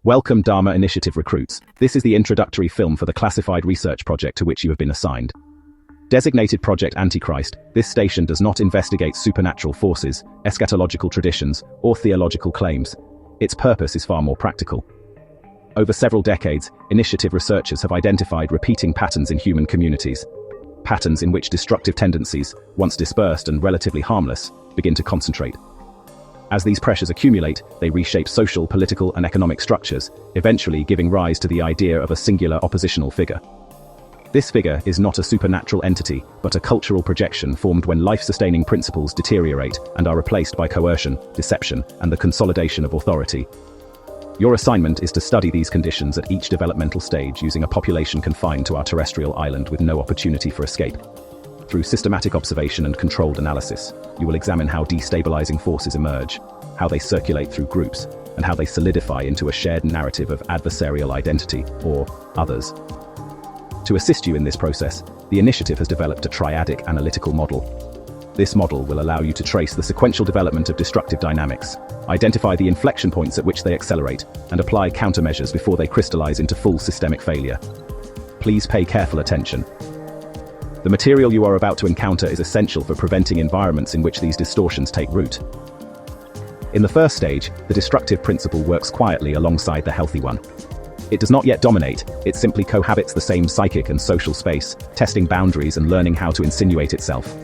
Welcome DHARMA Initiative recruits. This is the introductory film for the classified research project to which you have been assigned. Designated Project Antichrist, this station does not investigate supernatural forces, eschatological traditions, or theological claims. Its purpose is far more practical. Over several decades, initiative researchers have identified repeating patterns in human communities. Patterns in which destructive tendencies, once dispersed and relatively harmless, begin to concentrate. As these pressures accumulate, they reshape social, political, and economic structures, eventually giving rise to the idea of a singular oppositional figure. This figure is not a supernatural entity, but a cultural projection formed when life-sustaining principles deteriorate and are replaced by coercion, deception, and the consolidation of authority. Your assignment is to study these conditions at each developmental stage using a population confined to our terrestrial island with no opportunity for escape. Through systematic observation and controlled analysis, you will examine how destabilizing forces emerge, how they circulate through groups, and how they solidify into a shared narrative of adversarial identity, or others. To assist you in this process, the initiative has developed a triadic analytical model. This model will allow you to trace the sequential development of destructive dynamics, identify the inflection points at which they accelerate, and apply countermeasures before they crystallize into full systemic failure. Please pay careful attention. The material you are about to encounter is essential for preventing environments in which these distortions take root. In the first stage, the destructive principle works quietly alongside the healthy one. It does not yet dominate, it simply cohabits the same psychic and social space, testing boundaries and learning how to insinuate itself.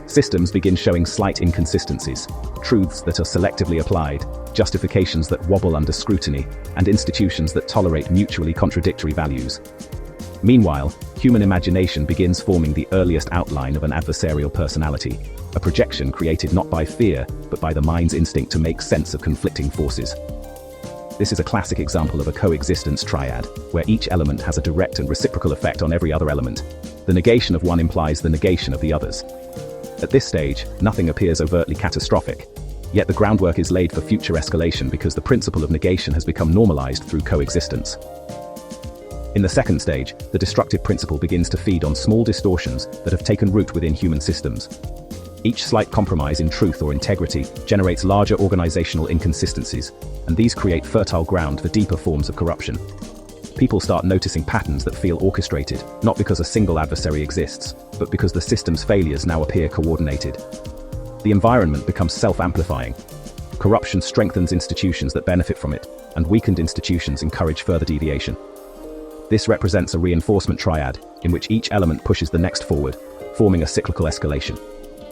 Systems begin showing slight inconsistencies, truths that are selectively applied, justifications that wobble under scrutiny, and institutions that tolerate mutually contradictory values. Meanwhile, human imagination begins forming the earliest outline of an adversarial personality, a projection created not by fear, but by the mind's instinct to make sense of conflicting forces. This is a classic example of a coexistence triad, where each element has a direct and reciprocal effect on every other element. The negation of one implies the negation of the others. At this stage, nothing appears overtly catastrophic, yet the groundwork is laid for future escalation because the principle of negation has become normalized through coexistence. In the second stage, the destructive principle begins to feed on small distortions that have taken root within human systems. Each slight compromise in truth or integrity generates larger organizational inconsistencies, and these create fertile ground for deeper forms of corruption. People start noticing patterns that feel orchestrated, not because a single adversary exists, but because the system's failures now appear coordinated. The environment becomes self-amplifying. Corruption strengthens institutions that benefit from it, and weakened institutions encourage further deviation. This represents a reinforcement triad, in which each element pushes the next forward, forming a cyclical escalation.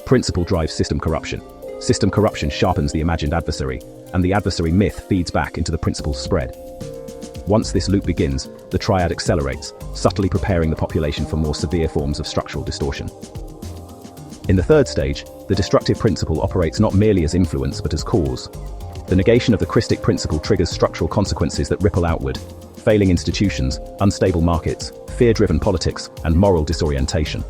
Principle drives system corruption. System corruption sharpens the imagined adversary, and the adversary myth feeds back into the principle's spread. Once this loop begins, the triad accelerates, subtly preparing the population for more severe forms of structural distortion. In the third stage, the destructive principle operates not merely as influence but as cause. The negation of the Christic principle triggers structural consequences that ripple outward: failing institutions, unstable markets, fear-driven politics, and moral disorientation.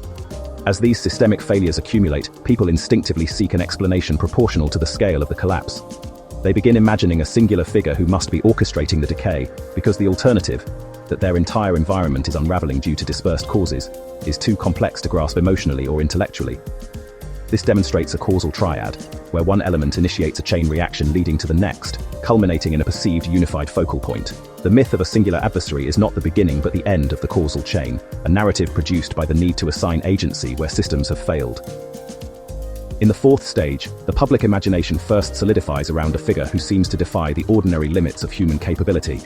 As these systemic failures accumulate, people instinctively seek an explanation proportional to the scale of the collapse. They begin imagining a singular figure who must be orchestrating the decay, because the alternative, that their entire environment is unraveling due to dispersed causes, is too complex to grasp emotionally or intellectually. This demonstrates a causal triad, where one element initiates a chain reaction leading to the next, culminating in a perceived unified focal point. The myth of a singular adversary is not the beginning but the end of the causal chain, a narrative produced by the need to assign agency where systems have failed. In the fourth stage, the public imagination first solidifies around a figure who seems to defy the ordinary limits of human capability.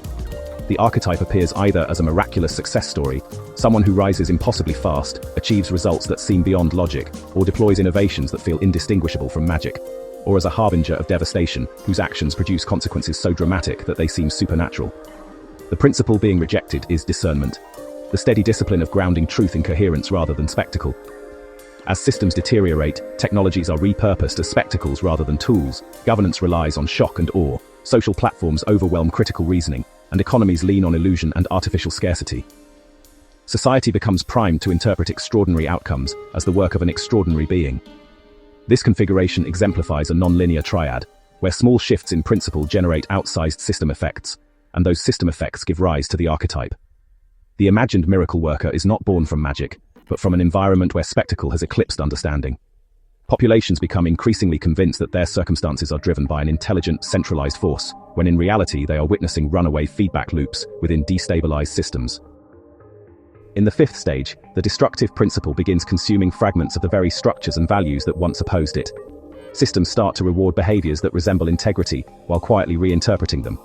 The archetype appears either as a miraculous success story, someone who rises impossibly fast, achieves results that seem beyond logic, or deploys innovations that feel indistinguishable from magic, or as a harbinger of devastation, whose actions produce consequences so dramatic that they seem supernatural. The principle being rejected is discernment, the steady discipline of grounding truth in coherence rather than spectacle. As systems deteriorate, technologies are repurposed as spectacles rather than tools, governance relies on shock and awe, social platforms overwhelm critical reasoning, and economies lean on illusion and artificial scarcity. Society becomes primed to interpret extraordinary outcomes as the work of an extraordinary being. This configuration exemplifies a non-linear triad, where small shifts in principle generate outsized system effects, and those system effects give rise to the archetype. The imagined miracle worker is not born from magic, but from an environment where spectacle has eclipsed understanding. Populations become increasingly convinced that their circumstances are driven by an intelligent, centralized force, when in reality they are witnessing runaway feedback loops within destabilized systems. In the fifth stage, the destructive principle begins consuming fragments of the very structures and values that once opposed it. Systems start to reward behaviors that resemble integrity, while quietly reinterpreting them.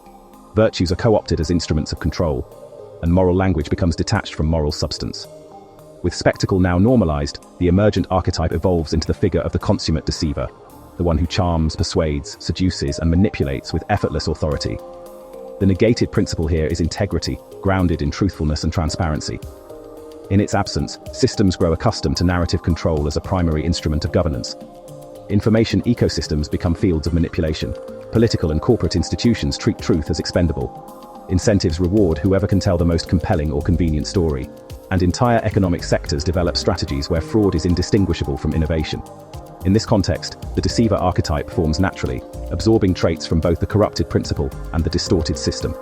Virtues are co-opted as instruments of control, and moral language becomes detached from moral substance. With spectacle now normalized, the emergent archetype evolves into the figure of the consummate deceiver, the one who charms, persuades, seduces, and manipulates with effortless authority. The negated principle here is integrity, grounded in truthfulness and transparency. In its absence, systems grow accustomed to narrative control as a primary instrument of governance. Information ecosystems become fields of manipulation. Political and corporate institutions treat truth as expendable. Incentives reward whoever can tell the most compelling or convenient story. And entire economic sectors develop strategies where fraud is indistinguishable from innovation. In this context, the deceiver archetype forms naturally, absorbing traits from both the corrupted principle and the distorted system.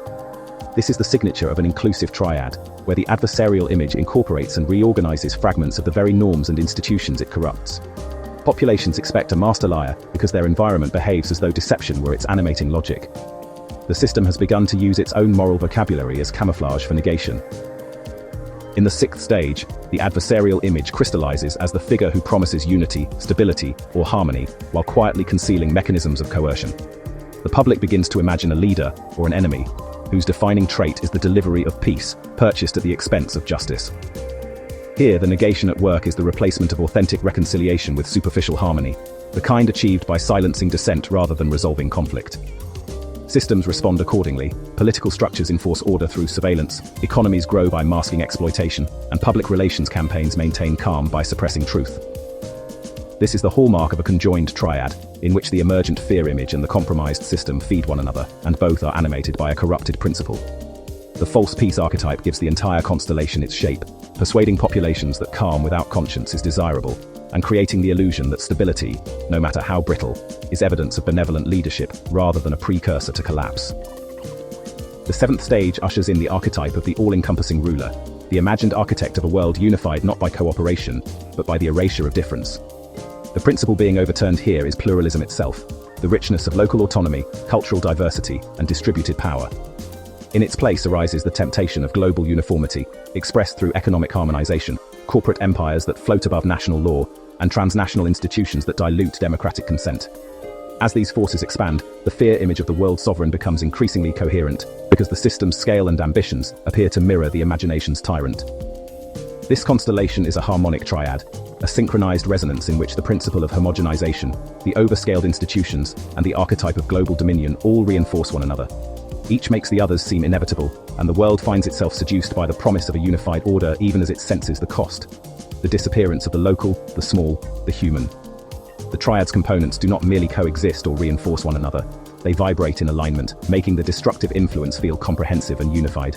This is the signature of an inclusive triad, where the adversarial image incorporates and reorganizes fragments of the very norms and institutions it corrupts. Populations expect a master liar because their environment behaves as though deception were its animating logic. The system has begun to use its own moral vocabulary as camouflage for negation. In the sixth stage, the adversarial image crystallizes as the figure who promises unity, stability, or harmony, while quietly concealing mechanisms of coercion. The public begins to imagine a leader, or an enemy, whose defining trait is the delivery of peace, purchased at the expense of justice. Here, the negation at work is the replacement of authentic reconciliation with superficial harmony, the kind achieved by silencing dissent rather than resolving conflict. Systems respond accordingly, political structures enforce order through surveillance, economies grow by masking exploitation, and public relations campaigns maintain calm by suppressing truth. This is the hallmark of a conjoined triad, in which the emergent fear image and the compromised system feed one another, and both are animated by a corrupted principle. The false peace archetype gives the entire constellation its shape, persuading populations that calm without conscience is desirable, and creating the illusion that stability, no matter how brittle, is evidence of benevolent leadership rather than a precursor to collapse. The seventh stage ushers in the archetype of the all-encompassing ruler, the imagined architect of a world unified not by cooperation, but by the erasure of difference. The principle being overturned here is pluralism itself, the richness of local autonomy, cultural diversity, and distributed power. In its place arises the temptation of global uniformity, expressed through economic harmonization, corporate empires that float above national law, and transnational institutions that dilute democratic consent. As these forces expand, the fear image of the world sovereign becomes increasingly coherent, because the system's scale and ambitions appear to mirror the imagination's tyrant. This constellation is a harmonic triad, a synchronized resonance in which the principle of homogenization, the overscaled institutions, and the archetype of global dominion all reinforce one another. Each makes the others seem inevitable, and the world finds itself seduced by the promise of a unified order even as it senses the cost. The disappearance of the local, the small, the human. The triad's components do not merely coexist or reinforce one another, they vibrate in alignment, making the destructive influence feel comprehensive and unified.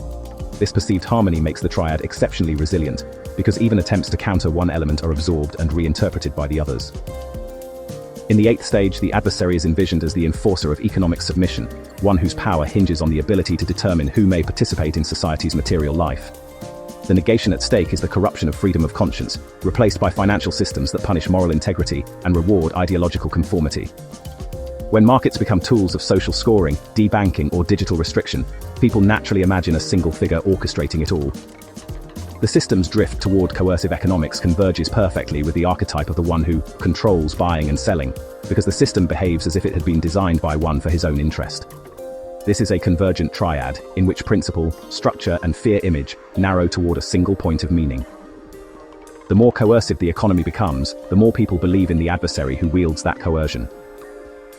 This perceived harmony makes the triad exceptionally resilient, because even attempts to counter one element are absorbed and reinterpreted by the others. In the eighth stage, the adversary is envisioned as the enforcer of economic submission, one whose power hinges on the ability to determine who may participate in society's material life. The negation at stake is the corruption of freedom of conscience, replaced by financial systems that punish moral integrity and reward ideological conformity. When markets become tools of social scoring, debanking, or digital restriction, people naturally imagine a single figure orchestrating it all. The system's drift toward coercive economics converges perfectly with the archetype of the one who controls buying and selling, because the system behaves as if it had been designed by one for his own interest. This is a convergent triad, in which principle, structure, and fear image narrow toward a single point of meaning. The more coercive the economy becomes, the more people believe in the adversary who wields that coercion.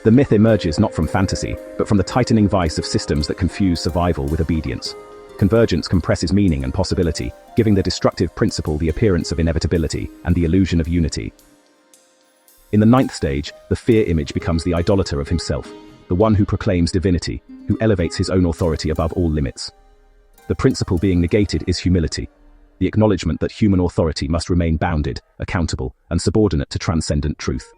The myth emerges not from fantasy, but from the tightening vice of systems that confuse survival with obedience. Convergence compresses meaning and possibility, giving the destructive principle the appearance of inevitability and the illusion of unity. In the ninth stage, the fear image becomes the idolater of himself, the one who proclaims divinity, who elevates his own authority above all limits. The principle being negated is humility, the acknowledgement that human authority must remain bounded, accountable, and subordinate to transcendent truth.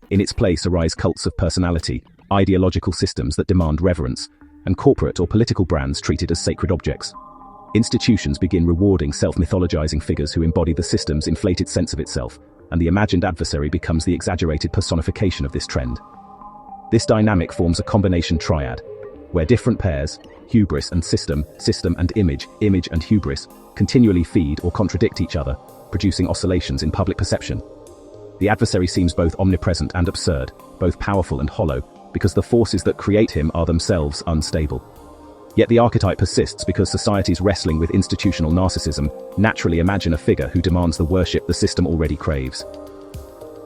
In its place arise cults of personality, ideological systems that demand reverence, and corporate or political brands treated as sacred objects. Institutions begin rewarding self-mythologizing figures who embody the system's inflated sense of itself, and the imagined adversary becomes the exaggerated personification of this trend. This dynamic forms a combination triad, where different pairs, hubris and system, system and image, image and hubris, continually feed or contradict each other, producing oscillations in public perception. The adversary seems both omnipresent and absurd, both powerful and hollow, because the forces that create him are themselves unstable. Yet the archetype persists because societies wrestling with institutional narcissism naturally imagine a figure who demands the worship the system already craves.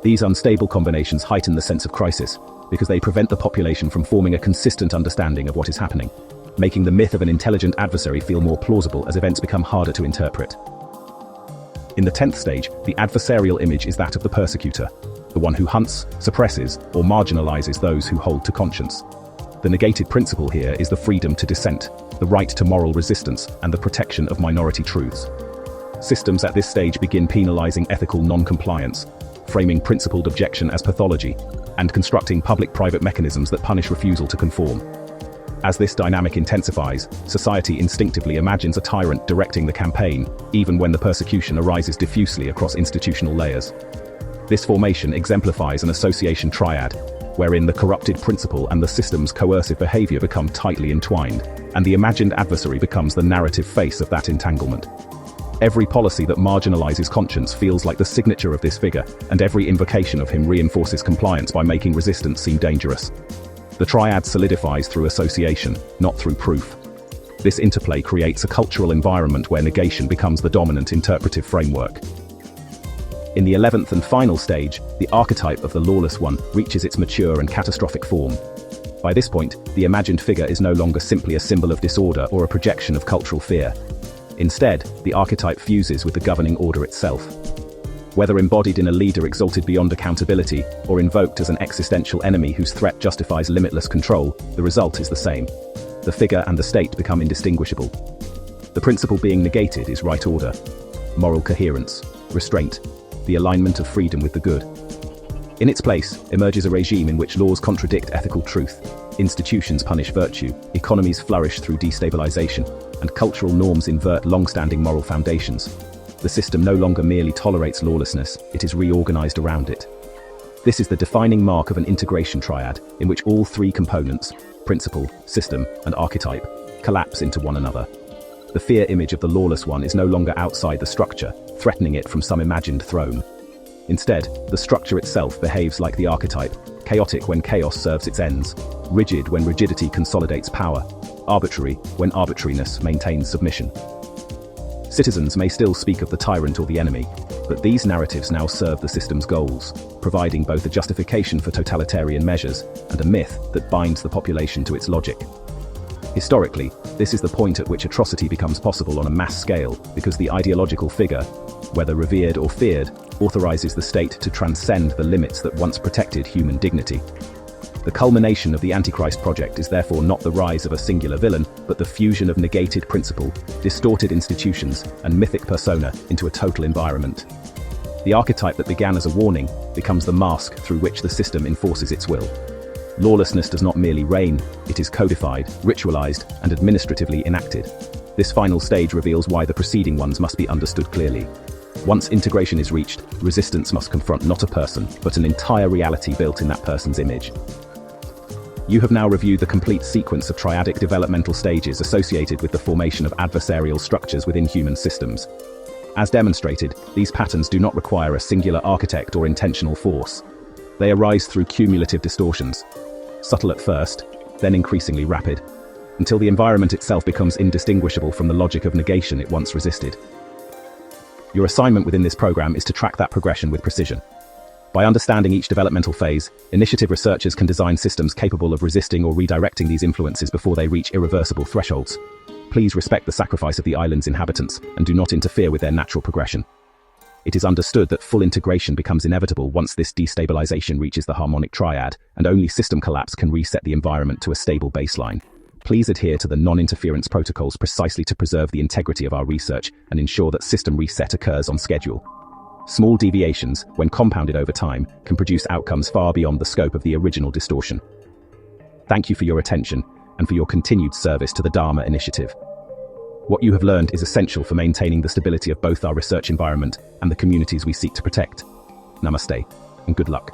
These unstable combinations heighten the sense of crisis, because they prevent the population from forming a consistent understanding of what is happening, making the myth of an intelligent adversary feel more plausible as events become harder to interpret. In the 10th stage, the adversarial image is that of the persecutor, the one who hunts, suppresses, or marginalizes those who hold to conscience. The negated principle here is the freedom to dissent, the right to moral resistance, and the protection of minority truths. Systems at this stage begin penalizing ethical non-compliance, framing principled objection as pathology, and constructing public-private mechanisms that punish refusal to conform. As this dynamic intensifies, society instinctively imagines a tyrant directing the campaign, even when the persecution arises diffusely across institutional layers. This formation exemplifies an association triad, wherein the corrupted principle and the system's coercive behavior become tightly entwined, and the imagined adversary becomes the narrative face of that entanglement. Every policy that marginalizes conscience feels like the signature of this figure, and every invocation of him reinforces compliance by making resistance seem dangerous. The triad solidifies through association, not through proof. This interplay creates a cultural environment where negation becomes the dominant interpretive framework. In the 11th and final stage, the archetype of the lawless one reaches its mature and catastrophic form. By this point, the imagined figure is no longer simply a symbol of disorder or a projection of cultural fear. Instead, the archetype fuses with the governing order itself. Whether embodied in a leader exalted beyond accountability, or invoked as an existential enemy whose threat justifies limitless control, the result is the same. The figure and the state become indistinguishable. The principle being negated is right order, moral coherence, restraint, the alignment of freedom with the good. In its place emerges a regime in which laws contradict ethical truth, institutions punish virtue, economies flourish through destabilization, and cultural norms invert long-standing moral foundations. The system no longer merely tolerates lawlessness, it is reorganized around it. This is the defining mark of an integration triad, in which all three components, principle, system, and archetype, collapse into one another. The fear image of the lawless one is no longer outside the structure, threatening it from some imagined throne. Instead, the structure itself behaves like the archetype, chaotic when chaos serves its ends, rigid when rigidity consolidates power, arbitrary when arbitrariness maintains submission. Citizens may still speak of the tyrant or the enemy, but these narratives now serve the system's goals, providing both a justification for totalitarian measures and a myth that binds the population to its logic. Historically, this is the point at which atrocity becomes possible on a mass scale, because the ideological figure, whether revered or feared, authorizes the state to transcend the limits that once protected human dignity. The culmination of the Antichrist Project is therefore not the rise of a singular villain, but the fusion of negated principle, distorted institutions, and mythic persona into a total environment. The archetype that began as a warning becomes the mask through which the system enforces its will. Lawlessness does not merely reign, it is codified, ritualized, and administratively enacted. This final stage reveals why the preceding ones must be understood clearly. Once integration is reached, resistance must confront not a person, but an entire reality built in that person's image. You have now reviewed the complete sequence of triadic developmental stages associated with the formation of adversarial structures within human systems. As demonstrated, these patterns do not require a singular architect or intentional force. They arise through cumulative distortions, subtle at first, then increasingly rapid, until the environment itself becomes indistinguishable from the logic of negation it once resisted. Your assignment within this program is to track that progression with precision. By understanding each developmental phase, initiative researchers can design systems capable of resisting or redirecting these influences before they reach irreversible thresholds. Please respect the sacrifice of the island's inhabitants and do not interfere with their natural progression. It is understood that full integration becomes inevitable once this destabilization reaches the harmonic triad, and only system collapse can reset the environment to a stable baseline. Please adhere to the non-interference protocols precisely to preserve the integrity of our research and ensure that system reset occurs on schedule. Small deviations, when compounded over time, can produce outcomes far beyond the scope of the original distortion. Thank you for your attention and for your continued service to the DHARMA Initiative. What you have learned is essential for maintaining the stability of both our research environment and the communities we seek to protect. Namaste, and good luck.